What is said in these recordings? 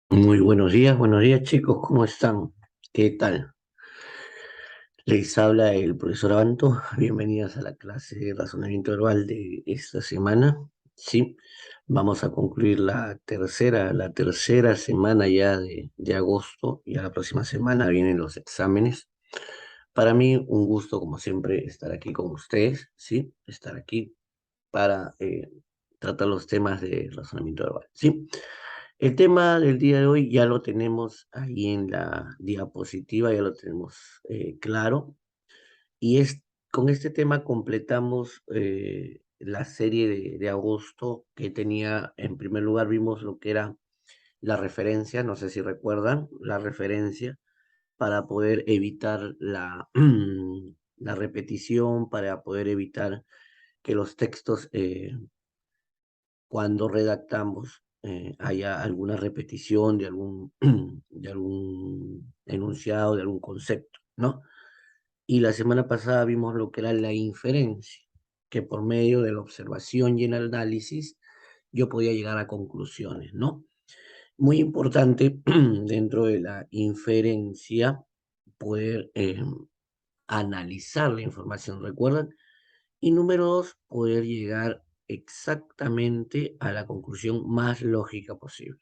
Muy buenos días chicos, ¿cómo están? ¿Qué tal? Les habla el profesor Abanto, bienvenidas a la clase de razonamiento verbal de esta semana. Sí, vamos a concluir la tercera semana ya de agosto y a la próxima semana vienen los exámenes. Para mí un gusto como siempre estar aquí con ustedes, sí, estar aquí para tratar los temas de razonamiento verbal, sí. El tema del día de hoy ya lo tenemos ahí en la diapositiva, ya lo tenemos claro. Y con este tema completamos la serie de agosto que tenía, en primer lugar, vimos lo que era la referencia, no sé si recuerdan, la referencia para poder evitar la repetición, para poder evitar que los textos cuando redactamos haya alguna repetición de algún enunciado, de algún concepto, ¿no? Y la semana pasada vimos lo que era la inferencia, que por medio de la observación y el análisis yo podía llegar a conclusiones, ¿no? Muy importante dentro de la inferencia poder analizar la información, ¿recuerdan? Y número dos, poder llegar exactamente a la conclusión más lógica posible.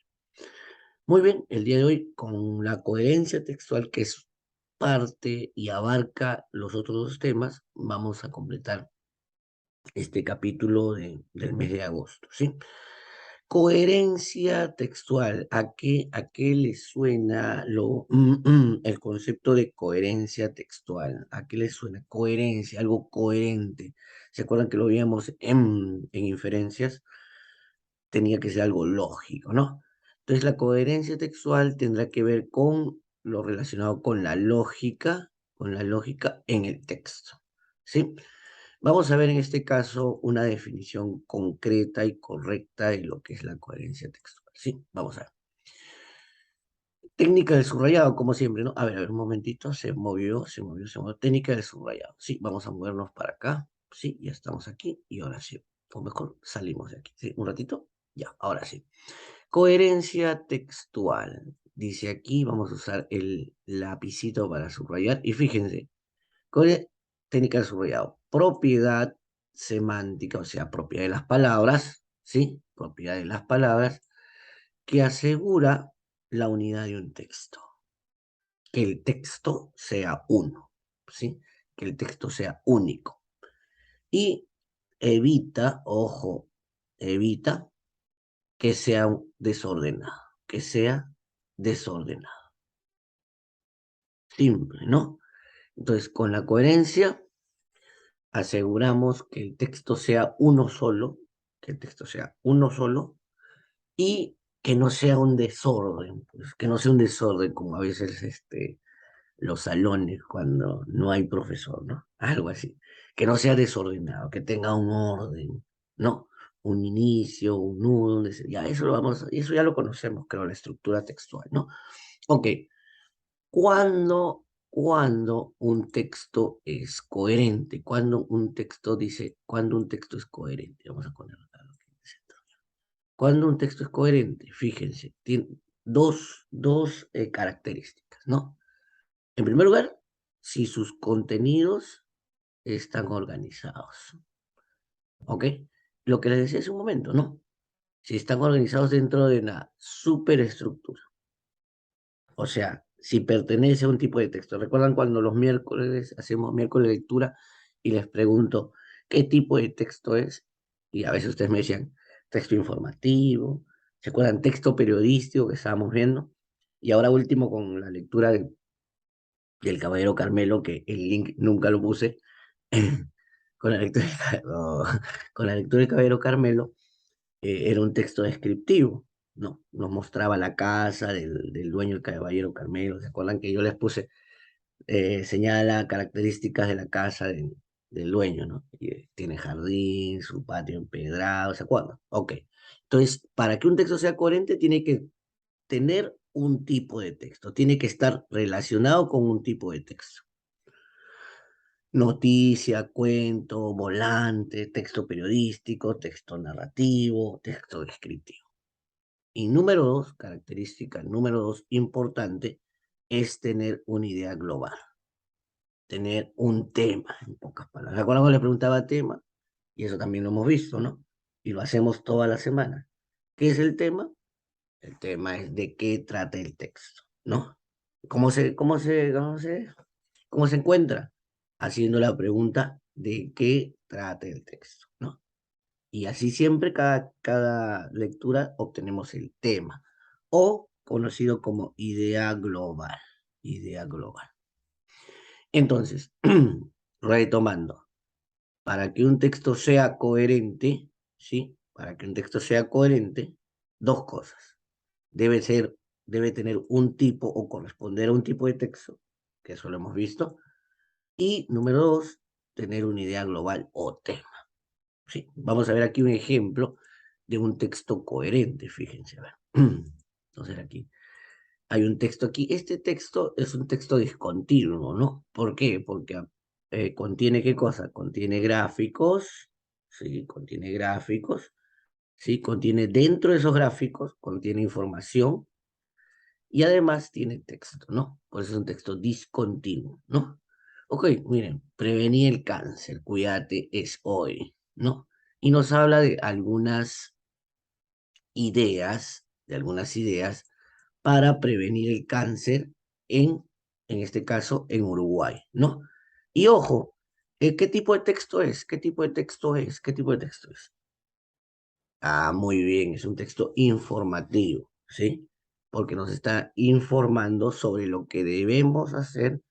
Muy bien, el día de hoy con la coherencia textual, que es parte y abarca los otros dos temas, vamos a completar este capítulo del mes de agosto, ¿sí? Coherencia textual, ¿a qué le suena el concepto de coherencia textual? ¿A qué le suena? Coherencia, algo coherente. ¿Se acuerdan que lo veíamos en inferencias? Tenía que ser algo lógico, ¿no? Entonces la coherencia textual tendrá que ver con lo relacionado con la lógica en el texto, ¿sí? Vamos a ver en este caso una definición concreta y correcta de lo que es la coherencia textual, ¿sí? Vamos a ver. Técnica del subrayado, como siempre, ¿no? A ver, un momentito, se movió. Técnica del subrayado, sí, vamos a movernos para acá, sí, ya estamos aquí y ahora sí, o mejor salimos de aquí, ¿sí? Un ratito, ya, ahora sí. Coherencia textual. Dice aquí, vamos a usar el lapicito para subrayar. Y fíjense, técnica de subrayado. Propiedad semántica, o sea, propiedad de las palabras, ¿sí? Propiedad de las palabras que asegura la unidad de un texto. Que el texto sea uno, ¿sí? Que el texto sea único. Y evita, ojo, evita que sea desordenado, que sea desordenado. Simple, ¿no? Entonces, con la coherencia, aseguramos que el texto sea uno solo, que el texto sea uno solo y que no sea un desorden, pues, que no sea un desorden como a veces los salones cuando no hay profesor, ¿no? Algo así. Que no sea desordenado, que tenga un orden, ¿no? Un inicio, un nudo, ya eso ya lo conocemos, creo, la estructura textual, ¿no? Ok, ¿cuándo un texto es coherente? Cuando un texto es coherente? Vamos a poner acá lo que dice. Cuando un texto es coherente, fíjense, tiene dos características, ¿no? En primer lugar, si sus contenidos están organizados, ¿ok? Lo que les decía hace un momento, ¿no? Si están organizados dentro de una superestructura. O sea, si pertenece a un tipo de texto. ¿Recuerdan cuando los miércoles hacemos miércoles de lectura y les pregunto qué tipo de texto es? Y a veces ustedes me decían texto informativo, ¿se acuerdan? Texto periodístico que estábamos viendo. Y ahora último con la lectura del Caballero Carmelo, que el link nunca lo puse, con la lectura, oh, con la lectura del Caballero Carmelo, era un texto descriptivo, ¿no? Nos mostraba la casa del dueño del Caballero Carmelo. ¿Se acuerdan que yo les puse, señala características de la casa del dueño, ¿no? Y tiene jardín, su patio empedrado, ¿se acuerdan? Ok. Entonces, para que un texto sea coherente, tiene que tener un tipo de texto, tiene que estar relacionado con un tipo de texto. Noticia, cuento, volante, texto periodístico, texto narrativo, texto descriptivo. Y número dos, característica número dos importante, es tener una idea global, tener un tema, en pocas palabras. ¿Recuerdan cuando le preguntaba tema? Y eso también lo hemos visto, ¿no? Y lo hacemos toda la semana. ¿Qué es el tema? El tema es de qué trata el texto, ¿no? ¿Cómo se encuentra? Haciendo la pregunta de qué trata el texto, ¿no? Y así siempre cada lectura obtenemos el tema, o conocido como idea global, idea global. Entonces, retomando, para que un texto sea coherente, ¿sí? Para que un texto sea coherente, dos cosas. Debe ser, debe tener un tipo o corresponder a un tipo de texto, que eso lo hemos visto. Y número dos, tener una idea global o tema. ¿Sí? Vamos a ver aquí un ejemplo de un texto coherente, fíjense. A ver. Entonces aquí hay un texto aquí. Este texto es un texto discontinuo, ¿no? ¿Por qué? Porque contiene ¿qué cosa? Contiene gráficos, ¿sí? Contiene gráficos, ¿sí? Contiene dentro de esos gráficos, contiene información y además tiene texto, ¿no? Por eso es un texto discontinuo, ¿no? Ok, miren, prevenir el cáncer, cuídate, es hoy, ¿no? Y nos habla de algunas ideas para prevenir el cáncer en este caso, en Uruguay, ¿no? Y ojo, ¿qué tipo de texto es? ¿Qué tipo de texto es? ¿Qué tipo de texto es? Ah, muy bien, es un texto informativo, ¿sí? Porque nos está informando sobre lo que debemos hacer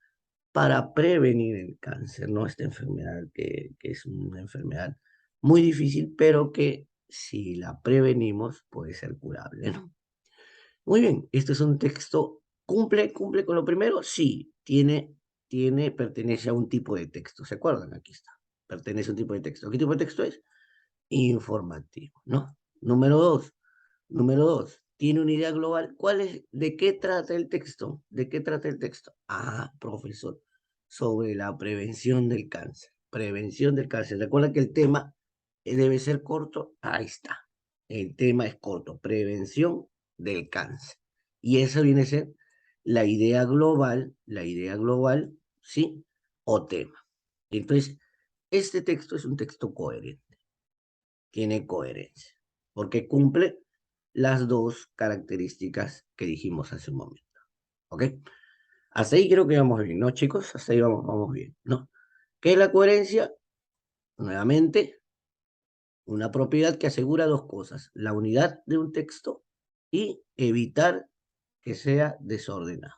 para prevenir el cáncer, ¿no? Esta enfermedad que es una enfermedad muy difícil, pero que si la prevenimos puede ser curable, ¿no? Muy bien, este es un texto, ¿cumple con lo primero? Sí, pertenece a un tipo de texto, ¿se acuerdan? Aquí está, pertenece a un tipo de texto. ¿Qué tipo de texto es? Informativo, ¿no? Número dos, tiene una idea global. ¿De qué trata el texto? ¿De qué trata el texto? Ah, profesor, sobre la prevención del cáncer. Prevención del cáncer. Recuerda que el tema debe ser corto. Ahí está. El tema es corto. Prevención del cáncer. Y esa viene a ser la idea global, ¿sí? O tema. Entonces, este texto es un texto coherente, tiene coherencia, porque cumple las dos características que dijimos hace un momento. ¿Ok? Hasta ahí creo que vamos bien, ¿no, chicos? Hasta ahí vamos bien, ¿no? ¿Qué es la coherencia? Nuevamente, una propiedad que asegura dos cosas: la unidad de un texto y evitar que sea desordenado.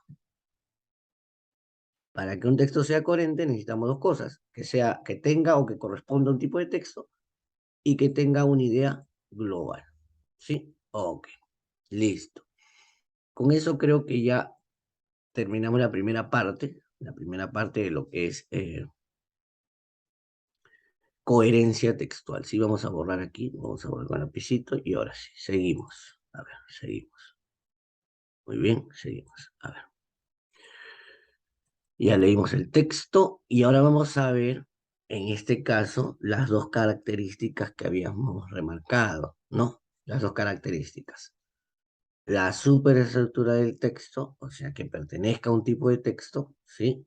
Para que un texto sea coherente necesitamos dos cosas: que tenga o que corresponda a un tipo de texto y que tenga una idea global. ¿Sí? Ok, listo. Con eso creo que ya terminamos la primera parte de lo que es coherencia textual. Sí, vamos a borrar aquí, vamos a borrar con lapicito y ahora sí, seguimos. A ver, seguimos. Muy bien, seguimos. A ver. Ya leímos el texto y ahora vamos a ver, en este caso, las dos características que habíamos remarcado, ¿no? Las dos características. La superestructura del texto, o sea, que pertenezca a un tipo de texto, ¿sí?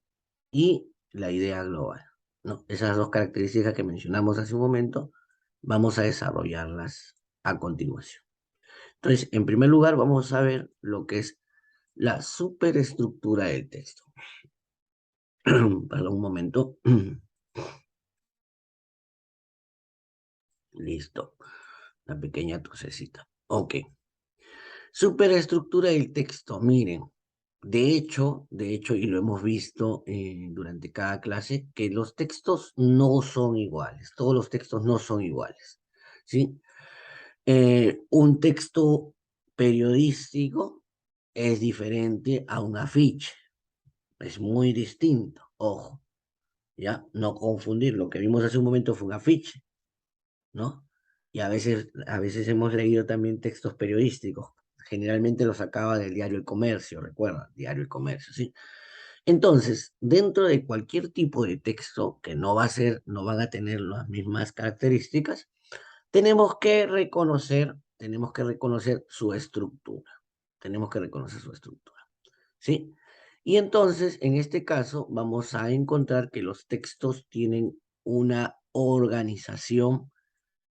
Y la idea global, ¿no? Esas dos características que mencionamos hace un momento, vamos a desarrollarlas a continuación. Entonces, en primer lugar, vamos a ver lo que es la superestructura del texto. Perdón un momento. Listo. Una pequeña tosecita. Ok. Superestructura del texto. Miren, de hecho, y lo hemos visto durante cada clase, que los textos no son iguales. Todos los textos no son iguales. ¿Sí? Un texto periodístico es diferente a un afiche. Es muy distinto. Ojo. ¿ya? No confundir, lo que vimos hace un momento fue un afiche, ¿no? Y a veces hemos leído también textos periodísticos. Generalmente los sacaba del diario El Comercio, recuerda, diario El Comercio, ¿sí? Entonces, dentro de cualquier tipo de texto que no van a tener las mismas características, tenemos que reconocer su estructura. Tenemos que reconocer su estructura, ¿sí? Y entonces, en este caso, vamos a encontrar que los textos tienen una organización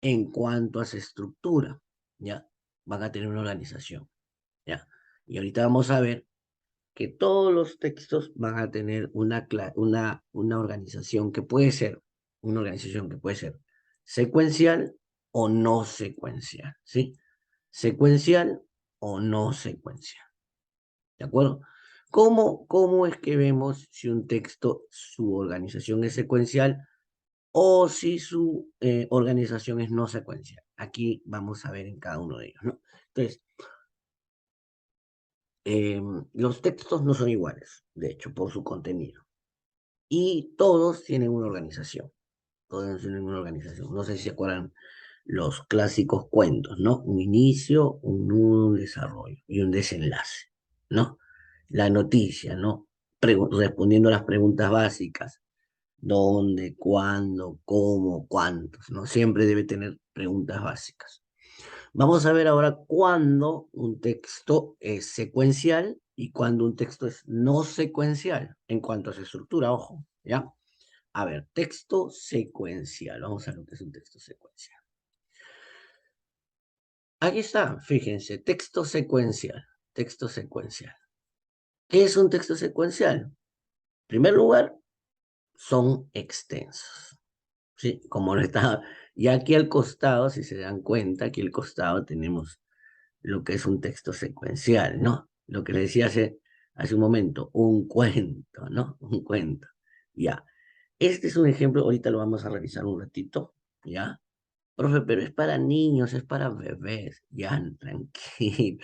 en cuanto a su estructura, ¿ya? Van a tener una organización, ¿ya? Y ahorita vamos a ver que todos los textos van a tener una organización que puede ser, una organización que puede ser secuencial o no secuencial, ¿sí? Secuencial o no secuencial, ¿de acuerdo? ¿Cómo es que vemos si un texto, su organización es secuencial o si su organización es no secuencial? Aquí vamos a ver en cada uno de ellos, ¿no? Entonces, los textos no son iguales, de hecho, por su contenido. Y todos tienen una organización. Todos tienen una organización. No sé si se acuerdan los clásicos cuentos, ¿no? Un inicio, un nudo, un desarrollo y un desenlace, ¿no? La noticia, ¿no? Respondiendo a las preguntas básicas. ¿Dónde, cuándo, cómo, cuántos? ¿No? Siempre debe tener preguntas básicas. Vamos a ver ahora cuándo un texto es secuencial y cuándo un texto es no secuencial en cuanto a su estructura, ojo, ¿ya? A ver, texto secuencial. Vamos a ver lo que es un texto secuencial. Aquí está, fíjense, texto secuencial. Texto secuencial. ¿Qué es un texto secuencial? En primer lugar, son extensos. ¿Sí? Como lo está. Y aquí al costado, si se dan cuenta, aquí al costado tenemos lo que es un texto secuencial, ¿no? Lo que le decía hace un momento, un cuento, ¿no? Un cuento. Ya. Este es un ejemplo, ahorita lo vamos a revisar un ratito, ¿ya? Profe, pero es para niños, es para bebés. Ya, tranquilo.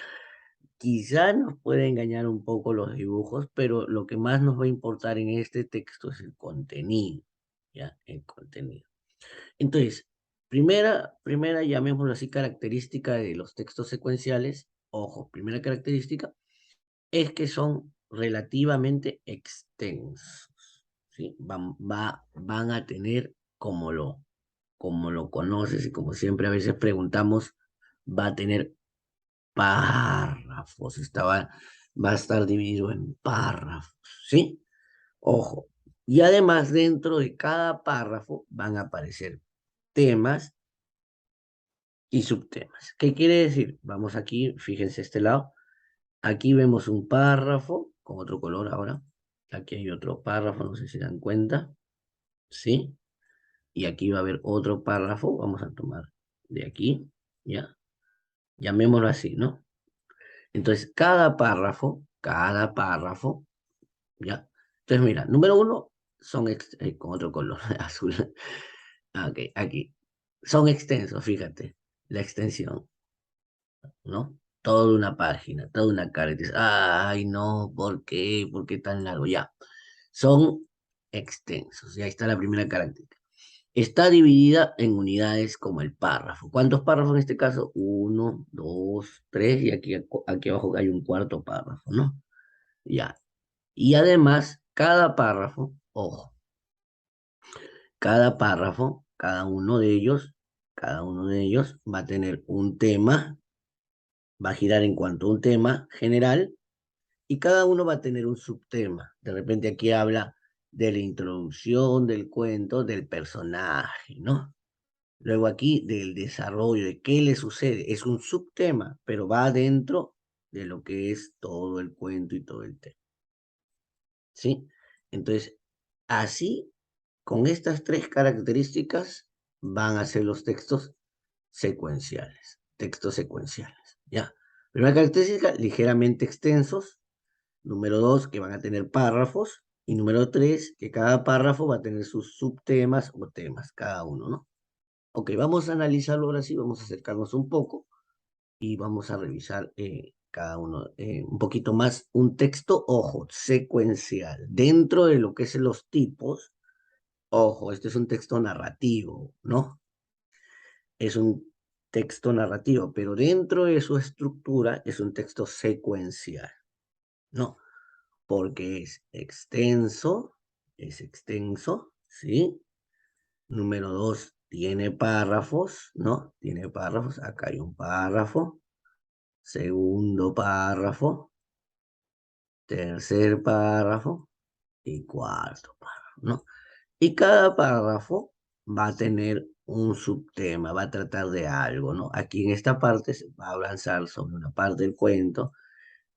Quizá nos puede engañar un poco los dibujos, pero lo que más nos va a importar en este texto es el contenido, ¿ya? El contenido. Entonces, llamémoslo así, característica de los textos secuenciales. Ojo, primera característica es que son relativamente extensos, ¿sí? Van a tener, como lo conoces y como siempre a veces preguntamos, va a tener párrafos, va a estar dividido en párrafos, ¿sí? Ojo. Y además dentro de cada párrafo van a aparecer temas y subtemas. ¿Qué quiere decir? Vamos aquí, fíjense este lado. Aquí vemos un párrafo con otro color ahora. Aquí hay otro párrafo, no sé si se dan cuenta. ¿Sí? Y aquí va a haber otro párrafo. Vamos a tomar de aquí, ¿ya? Llamémoslo así, ¿no? Entonces, cada párrafo, ¿ya? Entonces, mira, número uno son con otro color azul. Ok, aquí. Son extensos, fíjate, la extensión, ¿no? Toda una página, toda una cara. Y dices, ay, no, ¿por qué? ¿Por qué tan largo? Ya. Son extensos. Y ahí está la primera característica. Está dividida en unidades como el párrafo. ¿Cuántos párrafos en este caso? Uno, dos, tres, y aquí abajo hay un cuarto párrafo, ¿no? Ya. Y además, ojo, cada párrafo, cada uno de ellos va a tener un tema, va a girar en cuanto a un tema general, y cada uno va a tener un subtema. De repente aquí habla de la introducción del cuento, del personaje, ¿no? Luego aquí del desarrollo, de qué le sucede. Es un subtema, pero va dentro de lo que es todo el cuento y todo el tema. ¿Sí? Entonces, así, con estas tres características, van a ser los textos secuenciales. Textos secuenciales, ¿ya? Primera característica, ligeramente extensos. Número dos, que van a tener párrafos. Y número tres, que cada párrafo va a tener sus subtemas o temas, cada uno, ¿no? Ok, vamos a analizarlo ahora sí, vamos a acercarnos un poco y vamos a revisar cada uno un poquito más. Un texto, ojo, secuencial. Dentro de lo que es los tipos, Ojo, este es un texto narrativo, ¿no? Es un texto narrativo, pero dentro de su estructura es un texto secuencial, ¿no? Porque es extenso, ¿sí? Número 2, tiene párrafos, ¿no? Tiene párrafos, acá hay un párrafo, segundo párrafo, tercer párrafo y cuarto párrafo, ¿no? Y cada párrafo va a tener un subtema, va a tratar de algo, ¿no? Aquí en esta parte se va a avanzar sobre una parte del cuento,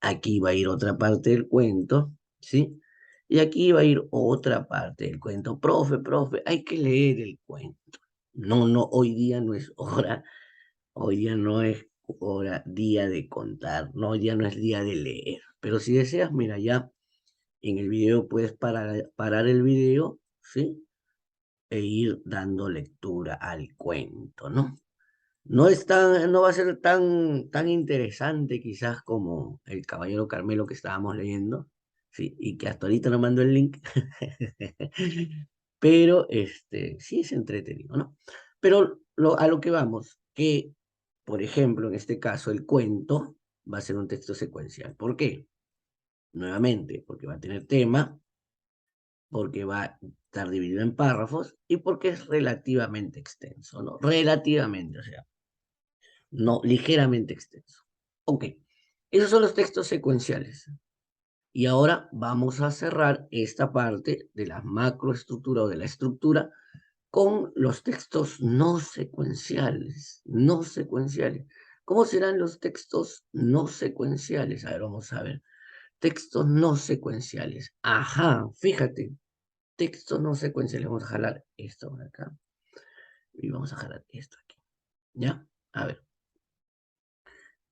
aquí va a ir otra parte del cuento, ¿sí? Y aquí va a ir otra parte del cuento. Profe, hay que leer el cuento. No, no, hoy día no es hora, hoy día no es hora, día de contar, no, hoy día no es día de leer. Pero si deseas, mira, ya en el video puedes parar el video, ¿sí? E ir dando lectura al cuento, ¿no? No va a ser tan interesante quizás como El Caballero Carmelo que estábamos leyendo, sí, y que hasta ahorita no mando el link, pero sí es entretenido, ¿no? Pero a lo que vamos, que, por ejemplo, en este caso, el cuento va a ser un texto secuencial. ¿Por qué? Nuevamente, porque va a tener tema, porque va a estar dividido en párrafos y porque es relativamente extenso, ¿no? Relativamente, o sea, no ligeramente extenso. Ok, esos son los textos secuenciales. Y ahora vamos a cerrar esta parte de la macroestructura o de la estructura con los textos no secuenciales, no secuenciales. ¿Cómo serán los textos no secuenciales? A ver, vamos a ver. Textos no secuenciales. Ajá, fíjate, textos no secuenciales. Vamos a jalar esto por acá y vamos a jalar esto aquí. ¿Ya? A ver.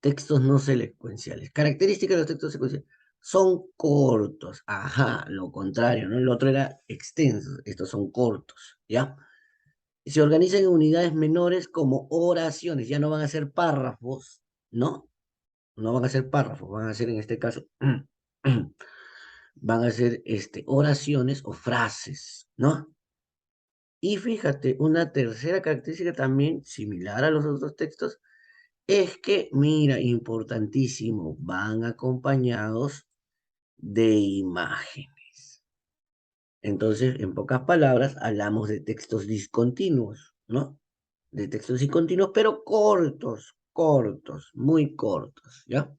Textos no secuenciales. Características de los textos secuenciales. Son cortos. Ajá, lo contrario, ¿no? El otro era extenso. Estos son cortos, ¿ya? Se organizan en unidades menores como oraciones. Ya no van a ser párrafos, ¿no? No van a ser párrafos, van a ser en este caso, van a ser oraciones o frases, ¿no? Y fíjate, una tercera característica también similar a los otros textos es que, mira, importantísimo, van acompañados de imágenes. Entonces, en pocas palabras, hablamos de textos discontinuos, ¿no? De textos discontinuos, pero cortos, cortos, muy cortos, ¿ya?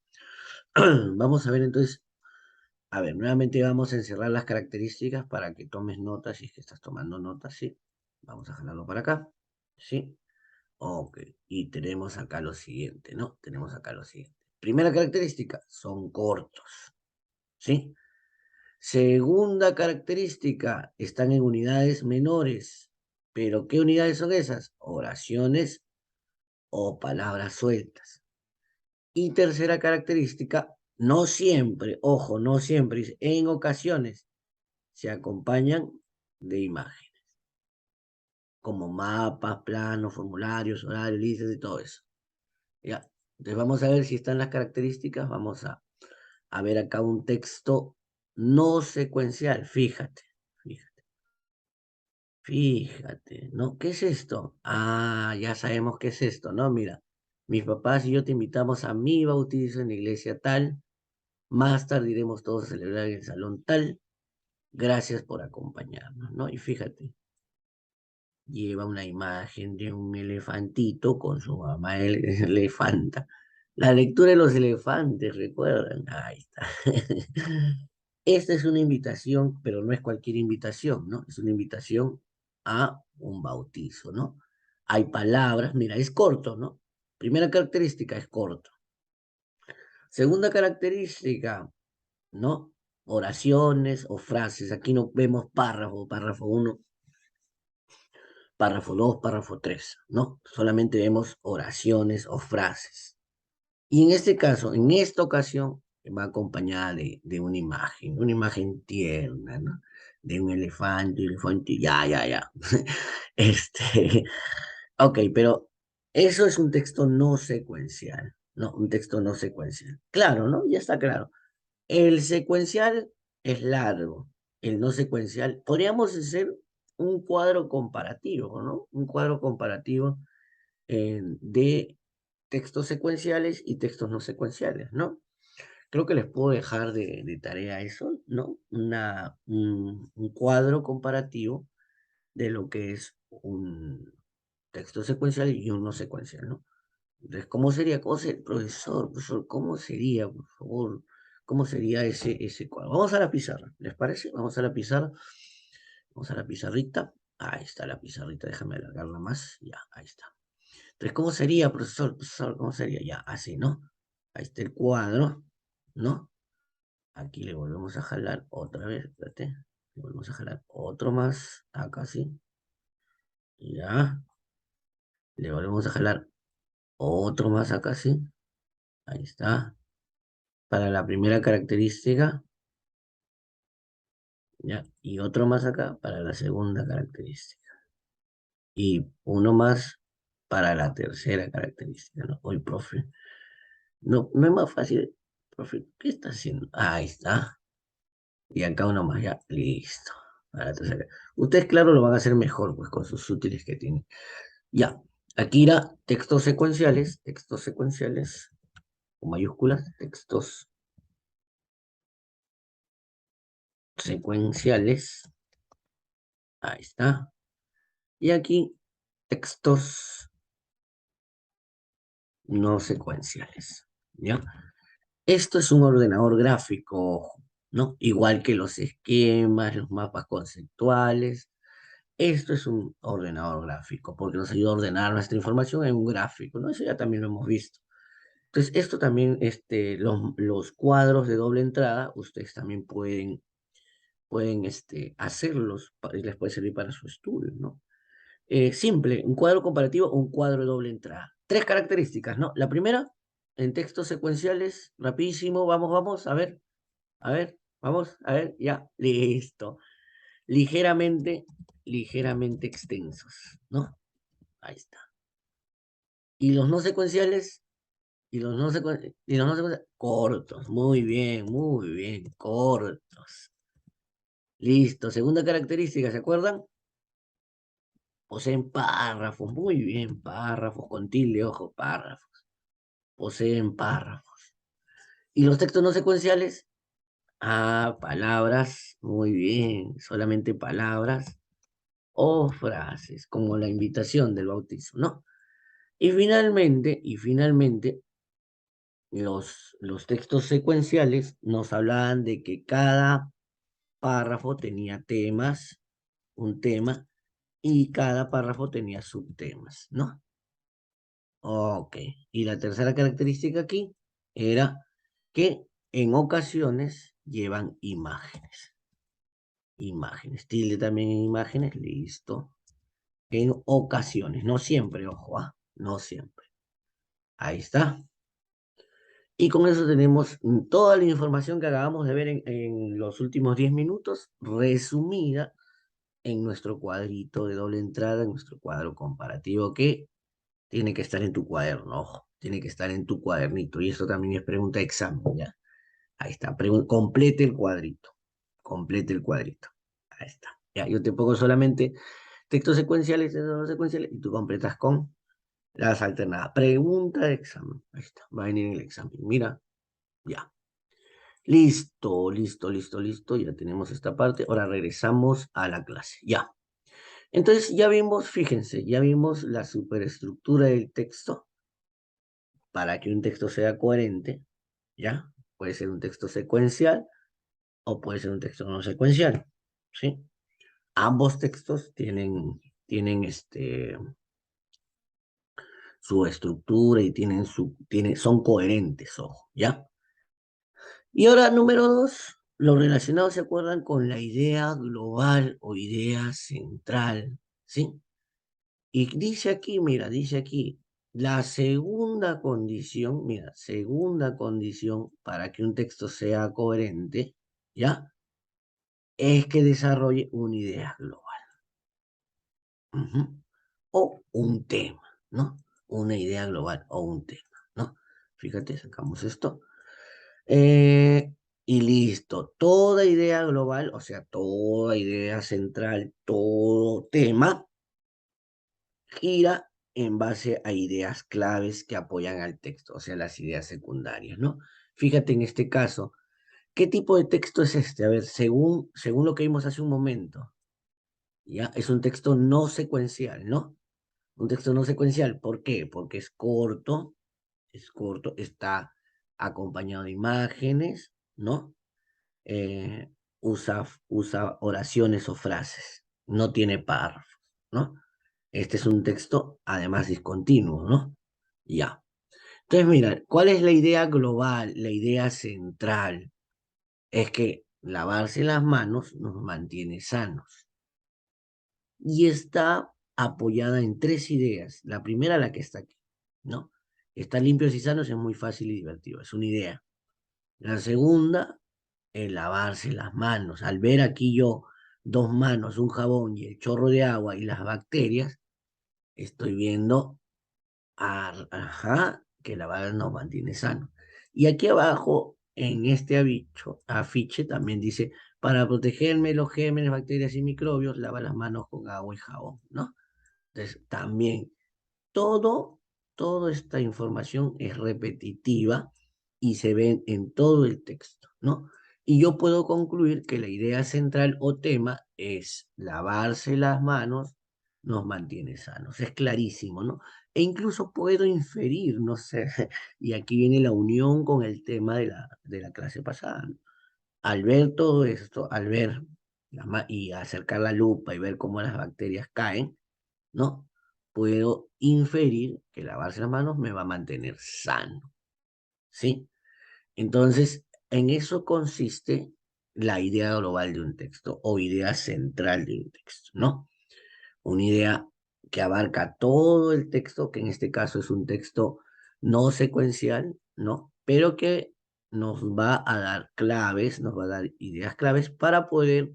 Vamos a ver entonces, a ver, nuevamente vamos a encerrar las características para que tomes notas, si es que estás tomando notas, ¿sí? Vamos a jalarlo para acá, ¿sí? Ok, y tenemos acá lo siguiente, ¿no? Tenemos acá lo siguiente. Primera característica, son cortos, ¿sí? Segunda característica, están en unidades menores. ¿Pero qué unidades son esas? Oraciones o palabras sueltas. Y tercera característica, no siempre, ojo, no siempre, en ocasiones se acompañan de imágenes, como mapas, planos, formularios, horarios, listas y todo eso. ¿Ya? Entonces vamos a ver si están las características. Vamos a ver acá un texto no secuencial. Fíjate, fíjate, fíjate, ¿no? ¿Qué es esto? Ah, ya sabemos qué es esto, ¿no? Mira, mis papás y yo te invitamos a mi bautizo en la iglesia tal. Más tarde iremos todos a celebrar en el salón tal. Gracias por acompañarnos, ¿no? Y fíjate, lleva una imagen de un elefantito con su mamá elefanta. La lectura de los elefantes, ¿recuerdan? Ahí está. Esta es una invitación, pero no es cualquier invitación, ¿no? Es una invitación a un bautizo, ¿no? Hay palabras, mira, es corto, ¿no? Primera característica, es corto. Segunda característica, ¿no? Oraciones o frases. Aquí no vemos párrafo, párrafo 1, párrafo 2, párrafo 3, ¿no? Solamente vemos oraciones o frases. Y en este caso, en esta ocasión, va acompañada de una imagen tierna, ¿no? De un elefante, ya. Ok, pero eso es un texto no secuencial, ¿no? Un texto no secuencial. Claro, ¿no? Ya está claro. El secuencial es largo, el no secuencial. Podríamos hacer un cuadro comparativo, ¿no? Un cuadro comparativo de textos secuenciales y textos no secuenciales, ¿no? Creo que les puedo dejar de tarea eso, ¿no? Un cuadro comparativo de lo que es un texto secuencial y un no secuencial, ¿no? Entonces, profesor, ¿cómo sería, por favor? ¿Cómo sería ese cuadro? Vamos a la pizarra, ¿les parece? Vamos a la pizarra. Vamos a la pizarrita. Ahí está la pizarrita, déjame alargarla más. Ya, ahí está. Entonces, ¿cómo sería, profesor? ¿Cómo sería? Ya, así, ¿no? Ahí está el cuadro, ¿no? Aquí le volvemos a jalar otra vez, espérate. Le volvemos a jalar otro más, acá sí. Ya. Le volvemos a jalar otro más acá sí. Ahí está. Para la primera característica. Ya. Y otro más acá para la segunda característica. Y uno más para la tercera característica, ¿no? Hoy, profe. No, no es más fácil. Profe, ¿qué está haciendo? Ahí está. Y acá uno más, ya. Listo. Para la tercera. Ustedes, claro, lo van a hacer mejor, pues, con sus útiles que tienen. Ya. Aquí irá textos secuenciales, con mayúsculas, textos secuenciales. Ahí está. Y aquí, textos no secuenciales. ¿Ya? Esto es un ordenador gráfico, ojo, ¿no? Igual que los esquemas, los mapas conceptuales. Esto es un ordenador gráfico, porque nos ayuda a ordenar nuestra información en un gráfico, ¿no? Eso ya también lo hemos visto. Entonces, esto también, los cuadros de doble entrada, ustedes también pueden hacerlos, y les puede servir para su estudio, ¿no? Simple, un cuadro comparativo o un cuadro de doble entrada. Tres características, ¿no? La primera, en textos secuenciales, rapidísimo, vamos, a ver, vamos, a ver, ya, listo. Ligeramente, ligeramente extensos, ¿no? Ahí está. Y los no secuenciales, y los no secuenciales, cortos, muy bien, cortos. Listo, segunda característica, ¿se acuerdan? Poseen párrafos, muy bien, párrafos, con tilde, ojo, párrafos. Poseen párrafos. ¿Y los textos no secuenciales? Ah, palabras, muy bien, solamente palabras o frases, como la invitación del bautismo, ¿no? Y finalmente, los textos secuenciales nos hablaban de que cada párrafo tenía temas, un tema, y cada párrafo tenía subtemas, ¿no? Ok. Y la tercera característica aquí era que en ocasiones llevan imágenes. Imágenes. Tilde también en imágenes. Listo. En ocasiones. No siempre, ojo, ¿ah? No siempre. Ahí está. Y con eso tenemos toda la información que acabamos de ver en los últimos 10 minutos, resumida en nuestro cuadrito de doble entrada, en nuestro cuadro comparativo que tiene que estar en tu cuaderno, ojo, tiene que estar en tu cuadernito. Y esto también es pregunta de examen, ¿ya? Ahí está, complete el cuadrito, complete el cuadrito. Ahí está. Ya, yo te pongo solamente textos secuenciales, textos no secuenciales, y tú completas con las alternadas. Pregunta de examen. Ahí está, va a venir en el examen. Mira, ya. Listo. Ya tenemos esta parte. Ahora regresamos a la clase. Ya. Entonces ya vimos, fíjense, ya vimos la superestructura del texto para que un texto sea coherente, ¿ya? Puede ser un texto secuencial o puede ser un texto no secuencial, ¿sí? Ambos textos tienen su estructura y son coherentes, ojo, ¿ya? Y ahora, número dos, los relacionados se acuerdan con la idea global o idea central, ¿sí? Y dice aquí, mira, dice aquí, la segunda condición, mira, segunda condición para que un texto sea coherente, ¿ya? Es que desarrolle una idea global. Ujú. O un tema, ¿no? Una idea global o un tema, ¿no? Fíjate, sacamos esto. y listo. Toda idea global, o sea, toda idea central, todo tema, gira en base a ideas claves que apoyan al texto, o sea, las ideas secundarias, ¿no? Fíjate en este caso, ¿qué tipo de texto es este? A ver, según lo que vimos hace un momento, ¿ya? Es un texto no secuencial, ¿no? Un texto no secuencial, ¿por qué? Porque es corto, está acompañado de imágenes, ¿no? Usa oraciones o frases, no tiene párrafos, ¿no? Este es un texto, además, discontinuo, ¿no? Ya. Entonces, mira, ¿cuál es la idea global, la idea central? Es que lavarse las manos nos mantiene sanos. Y está apoyada en tres ideas. La primera, la que está aquí, ¿no? Estar limpios y sanos es muy fácil y divertido, es una idea. La segunda, el lavarse las manos. Al ver aquí yo dos manos, un jabón y el chorro de agua y las bacterias, estoy viendo, ajá, que lavar nos mantiene sano. Y aquí abajo, en este afiche, también dice, para protegerme los gérmenes, bacterias y microbios, lava las manos con agua y jabón, ¿no? Entonces, también todo, toda esta información es repetitiva y se ve en todo el texto, ¿no? Y yo puedo concluir que la idea central o tema es lavarse las manos nos mantiene sanos. Es clarísimo, ¿no? E incluso puedo inferir, no sé, y aquí viene la unión con el tema de la clase pasada, ¿no? Al ver todo esto, al ver y acercar la lupa y ver cómo las bacterias caen, ¿no? Puedo inferir que lavarse las manos me va a mantener sano, ¿sí? Entonces, en eso consiste la idea global de un texto o idea central de un texto, ¿no? Una idea que abarca todo el texto, que en este caso es un texto no secuencial, ¿no? Pero que nos va a dar claves, nos va a dar ideas claves para poder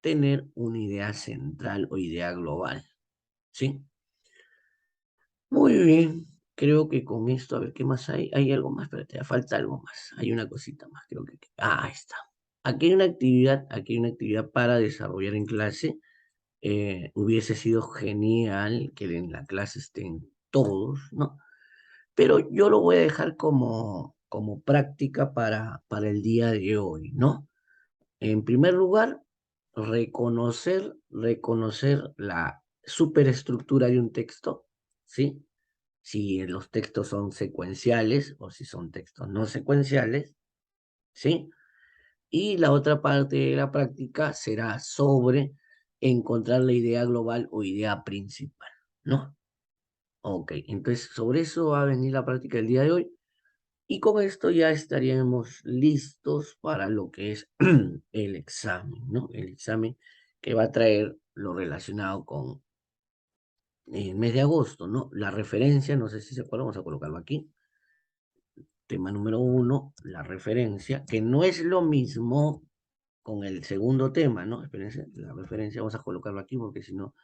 tener una idea central o idea global, ¿sí? Muy bien, creo que con esto, a ver qué más hay. Hay algo más, pero te falta algo más. Hay una cosita más, creo que. Ah, ahí está. Aquí hay una actividad para desarrollar en clase. Hubiese sido genial que en la clase estén todos, ¿no? Pero yo lo voy a dejar como práctica para el día de hoy, ¿no? En primer lugar, reconocer la superestructura de un texto, ¿sí? Si los textos son secuenciales o si son textos no secuenciales, ¿sí? Y la otra parte de la práctica será sobre encontrar la idea global o idea principal, ¿no? Ok, entonces sobre eso va a venir la práctica del día de hoy y con esto ya estaríamos listos para lo que es el examen, ¿no? El examen que va a traer lo relacionado con el mes de agosto, ¿no? La referencia, no sé si se acuerdan, vamos a colocarlo aquí. Tema número uno, la referencia, que no es lo mismo con el segundo tema, ¿no? Espérense, la referencia, vamos a colocarlo aquí porque si no,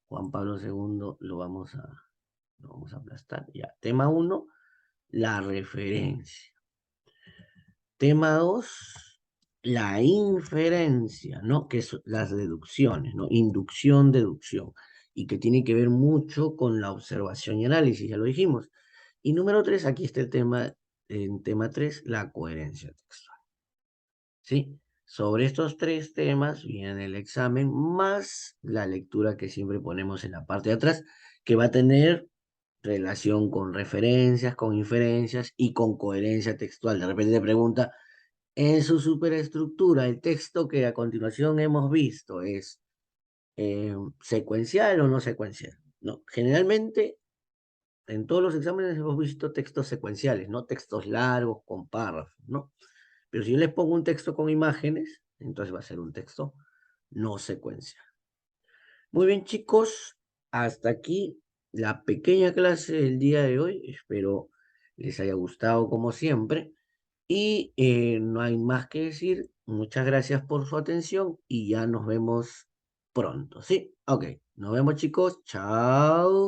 Juan Pablo II lo vamos a aplastar. Ya, tema uno, la referencia. Tema dos, la inferencia, ¿no? Que es las deducciones, ¿no? Inducción, deducción, y que tiene que ver mucho con la observación y análisis, ya lo dijimos. Y número tres, aquí está el tema, en tema tres, la coherencia textual, ¿sí? Sobre estos tres temas viene el examen más la lectura que siempre ponemos en la parte de atrás, que va a tener relación con referencias, con inferencias y con coherencia textual. De repente te pregunta, en su superestructura, el texto que a continuación hemos visto es secuencial o no secuencial, ¿no? Generalmente, en todos los exámenes hemos visto textos secuenciales, ¿no? Textos largos con párrafos, ¿no? Pero si yo les pongo un texto con imágenes, entonces va a ser un texto no secuencial. Muy bien, chicos, hasta aquí la pequeña clase del día de hoy. Espero les haya gustado como siempre. Y no hay más que decir. Muchas gracias por su atención y ya nos vemos pronto, ¿sí? Ok, nos vemos chicos. Chao.